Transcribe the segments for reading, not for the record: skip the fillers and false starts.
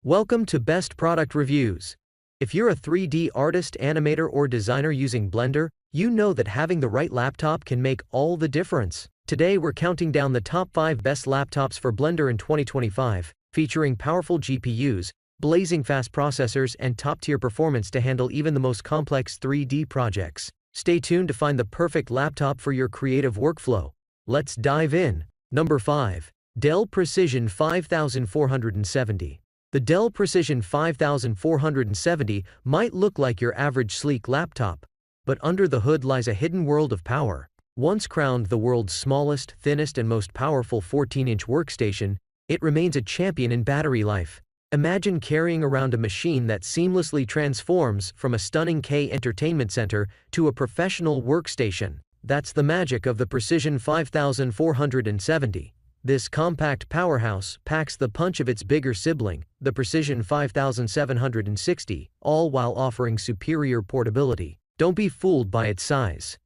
Welcome to Best Product Reviews. If you're a 3D artist, animator, or designer using Blender, you know that having the right laptop can make all the difference. Today we're counting down the top 5 best laptops for Blender in 2025, featuring powerful GPUs, blazing fast processors, and top-tier performance to handle even the most complex 3D projects. Stay tuned to find the perfect laptop for your creative workflow. Let's dive in. Number 5. Dell Precision 5470. The Dell Precision 5470 might look like your average sleek laptop, but under the hood lies a hidden world of power. Once crowned the world's smallest, thinnest, and most powerful 14-inch workstation, it remains a champion in battery life. Imagine carrying around a machine that seamlessly transforms from a stunning entertainment center to a professional workstation. That's the magic of the Precision 5470. This compact powerhouse packs the punch of its bigger sibling, the Precision 5760, all while offering superior portability. Don't be fooled by its size.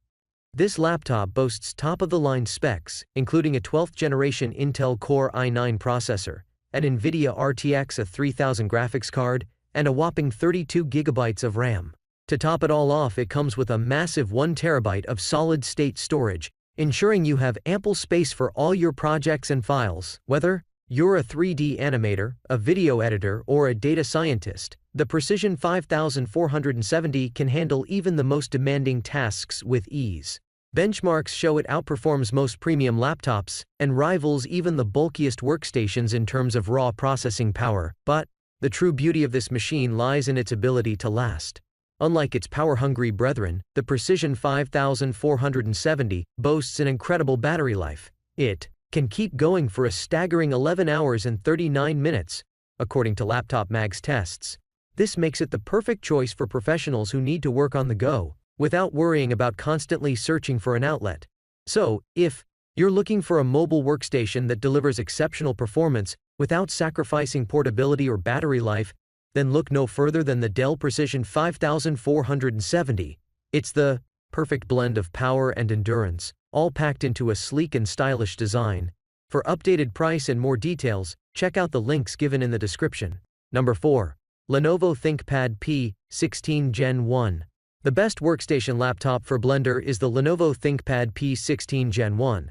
This laptop boasts top-of-the-line specs, including a 12th generation Intel Core i9 processor, an NVIDIA RTX 3000 graphics card, and a whopping 32 GB of RAM. To top it all off, it comes with a massive 1 TB of solid-state storage, ensuring you have ample space for all your projects and files. Whether you're a 3D animator, a video editor, or a data scientist, the Precision 5470 can handle even the most demanding tasks with ease. Benchmarks show it outperforms most premium laptops and rivals even the bulkiest workstations in terms of raw processing power. But the true beauty of this machine lies in its ability to last. Unlike its power-hungry brethren, the Precision 5470 boasts an incredible battery life. It can keep going for a staggering 11 hours and 39 minutes, according to Laptop Mag's tests. This makes it the perfect choice for professionals who need to work on the go, without worrying about constantly searching for an outlet. So, if you're looking for a mobile workstation that delivers exceptional performance without sacrificing portability or battery life, then look no further than the Dell Precision 5470. It's the perfect blend of power and endurance, all packed into a sleek and stylish design. For updated price and more details, check out the links given in the description. Number 4. Lenovo ThinkPad P16 Gen 1. The best workstation laptop for Blender is the Lenovo ThinkPad P16 Gen 1.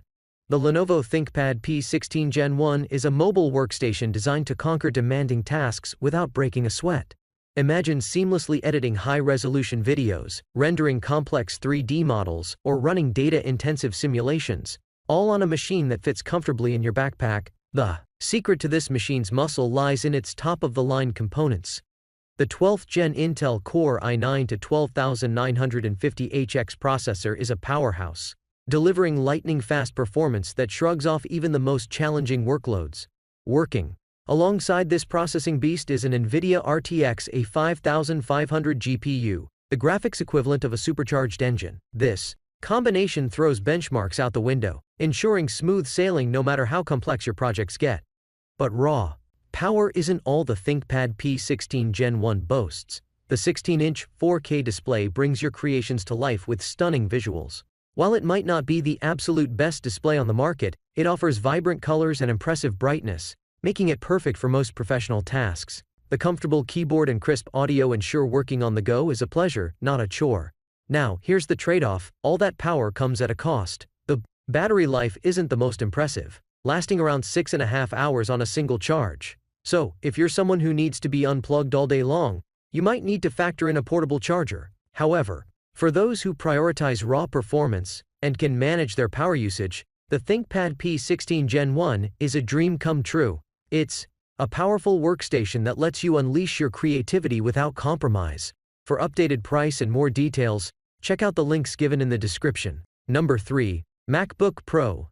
The Lenovo ThinkPad P16 Gen 1 is a mobile workstation designed to conquer demanding tasks without breaking a sweat. Imagine seamlessly editing high-resolution videos, rendering complex 3D models, or running data-intensive simulations, all on a machine that fits comfortably in your backpack. The secret to this machine's muscle lies in its top-of-the-line components. The 12th Gen Intel Core i9 to 12950HX processor is a powerhouse, delivering lightning-fast performance that shrugs off even the most challenging workloads. Working alongside this processing beast is an NVIDIA RTX 5500 GPU, the graphics equivalent of a supercharged engine. This combination throws benchmarks out the window, ensuring smooth sailing no matter how complex your projects get. But raw power isn't all the ThinkPad P16 Gen 1 boasts. The 16-inch 4K display brings your creations to life with stunning visuals. While it might not be the absolute best display on the market, it offers vibrant colors and impressive brightness, making it perfect for most professional tasks. The comfortable keyboard and crisp audio ensure working on the go is a pleasure, not a chore. Now, here's the trade-off: all that power comes at a cost. The battery life isn't the most impressive, lasting around 6.5 hours on a single charge. So, if you're someone who needs to be unplugged all day long, you might need to factor in a portable charger. However, for those who prioritize raw performance and can manage their power usage, the ThinkPad P16 Gen 1 is a dream come true. It's a powerful workstation that lets you unleash your creativity without compromise. For updated price and more details, check out the links given in the description. Number 3. MacBook Pro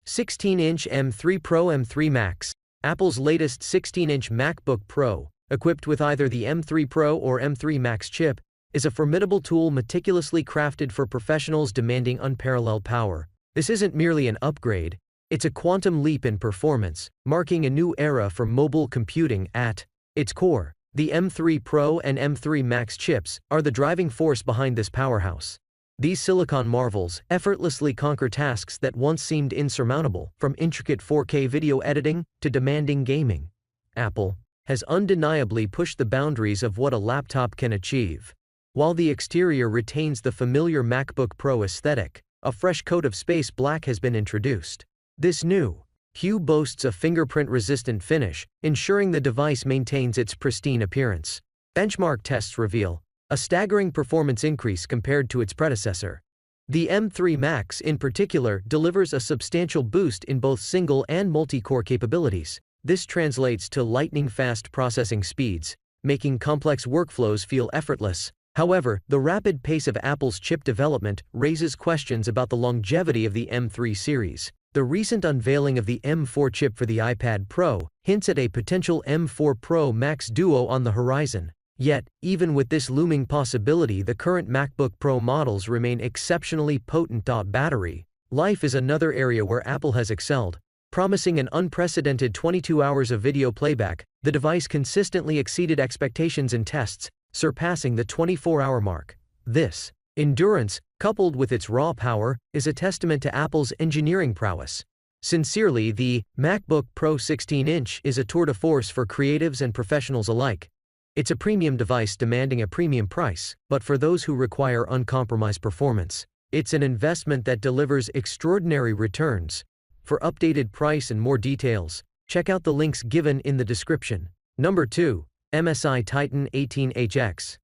16-inch M3 Pro M3 Max. Apple's latest 16-inch MacBook Pro, equipped with either the M3 Pro or M3 Max chip, is a formidable tool meticulously crafted for professionals demanding unparalleled power. This isn't merely an upgrade, it's a quantum leap in performance, marking a new era for mobile computing. At its core, the M3 Pro and M3 Max chips are the driving force behind this powerhouse. These silicon marvels effortlessly conquer tasks that once seemed insurmountable, from intricate 4K video editing to demanding gaming. Apple has undeniably pushed the boundaries of what a laptop can achieve. While the exterior retains the familiar MacBook Pro aesthetic, a fresh coat of space black has been introduced. This new hue boasts a fingerprint-resistant finish, ensuring the device maintains its pristine appearance. Benchmark tests reveal a staggering performance increase compared to its predecessor. The M3 Max, in particular, delivers a substantial boost in both single and multi-core capabilities. This translates to lightning-fast processing speeds, making complex workflows feel effortless. However, the rapid pace of Apple's chip development raises questions about the longevity of the M3 series. The recent unveiling of the M4 chip for the iPad Pro hints at a potential M4 Pro Max Duo on the horizon. Yet, even with this looming possibility, the current MacBook Pro models remain exceptionally potent. Battery life is another area where Apple has excelled. Promising an unprecedented 22 hours of video playback, the device consistently exceeded expectations in tests, surpassing the 24-hour mark. This endurance, coupled with its raw power, is a testament to Apple's engineering prowess. Sincerely, the MacBook Pro 16-inch is a tour de force for creatives and professionals alike. It's a premium device demanding a premium price, but for those who require uncompromised performance, it's an investment that delivers extraordinary returns. For updated price and more details, check out the links given in the description. Number 2. MSI Titan 18HX.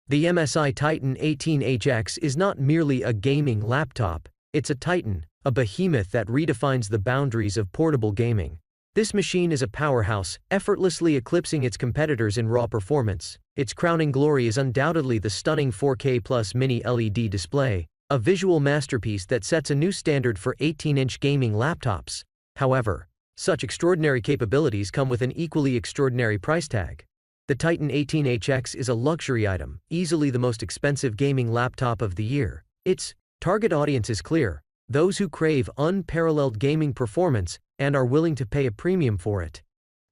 The MSI Titan 18HX is not merely a gaming laptop, it's a titan, a behemoth that redefines the boundaries of portable gaming. This machine is a powerhouse, effortlessly eclipsing its competitors in raw performance. Its crowning glory is undoubtedly the stunning 4K Plus mini LED display, a visual masterpiece that sets a new standard for 18-inch gaming laptops. However, such extraordinary capabilities come with an equally extraordinary price tag. The Titan 18HX is a luxury item, easily the most expensive gaming laptop of the year. Its target audience is clear: those who crave unparalleled gaming performance and are willing to pay a premium for it.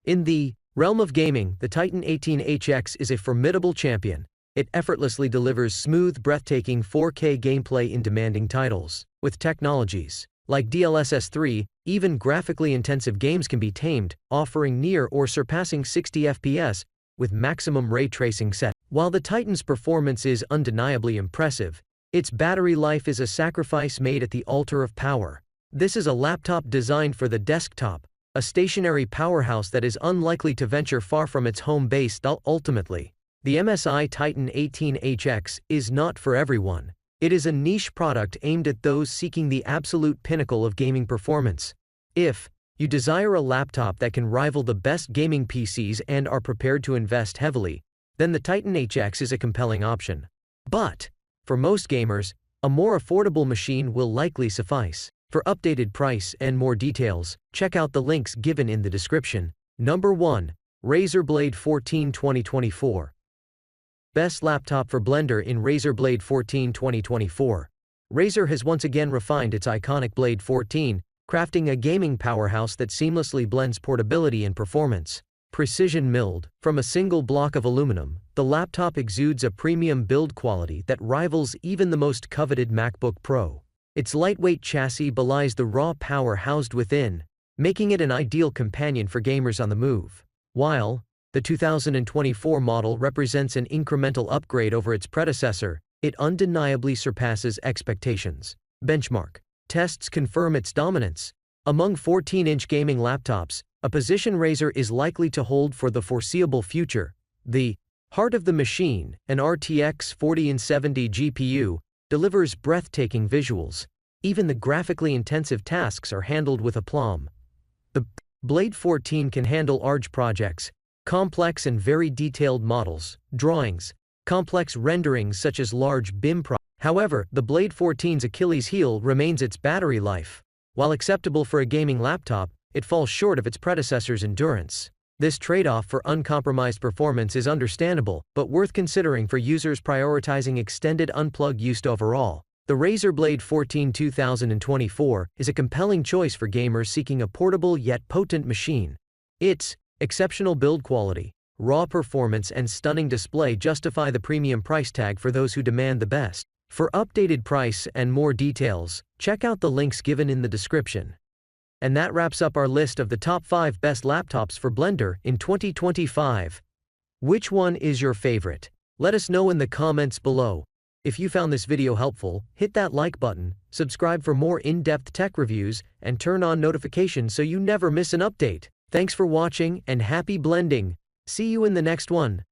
In the realm of gaming, the Titan 18HX is a formidable champion. It effortlessly delivers smooth, breathtaking 4K gameplay in demanding titles. With technologies like DLSS 3, even graphically intensive games can be tamed, offering near or surpassing 60 FPS with maximum ray tracing set. While the Titan's performance is undeniably impressive, its battery life is a sacrifice made at the altar of power. This is a laptop designed for the desktop, a stationary powerhouse that is unlikely to venture far from its home base. Ultimately, the MSI Titan 18HX is not for everyone. It is a niche product aimed at those seeking the absolute pinnacle of gaming performance. If you desire a laptop that can rival the best gaming PCs and are prepared to invest heavily, then the Titan HX is a compelling option. But for most gamers, a more affordable machine will likely suffice. For updated price and more details, check out the links given in the description. Number 1. Razer Blade 14 2024. Best laptop for Blender in Razer Blade 14 2024. Razer has once again refined its iconic Blade 14, crafting a gaming powerhouse that seamlessly blends portability and performance. Precision milled from a single block of aluminum, the laptop exudes a premium build quality that rivals even the most coveted MacBook Pro. Its lightweight chassis belies the raw power housed within, making it an ideal companion for gamers on the move. While the 2024 model represents an incremental upgrade over its predecessor, it undeniably surpasses expectations. Benchmark tests confirm its dominance. Among 14-inch gaming laptops, a position Razer is likely to hold for the foreseeable future. The heart of the machine, an RTX 4070 GPU, delivers breathtaking visuals. Even the graphically intensive tasks are handled with aplomb. The Blade 14 can handle large projects, complex and very detailed models, drawings, complex renderings such as large BIM projects. However, the Blade 14's Achilles heel remains its battery life. While acceptable for a gaming laptop, it falls short of its predecessor's endurance. This trade-off for uncompromised performance is understandable, but worth considering for users prioritizing extended unplugged use. Overall, the Razer Blade 14 2024 is a compelling choice for gamers seeking a portable yet potent machine. Its exceptional build quality, raw performance and stunning display justify the premium price tag for those who demand the best. For updated price and more details, check out the links given in the description. And that wraps up our list of the top 5 best laptops for Blender in 2025. Which one is your favorite? Let us know in the comments below. If you found this video helpful, hit that like button, subscribe for more in-depth tech reviews, and turn on notifications so you never miss an update. Thanks for watching and happy blending. See you in the next one.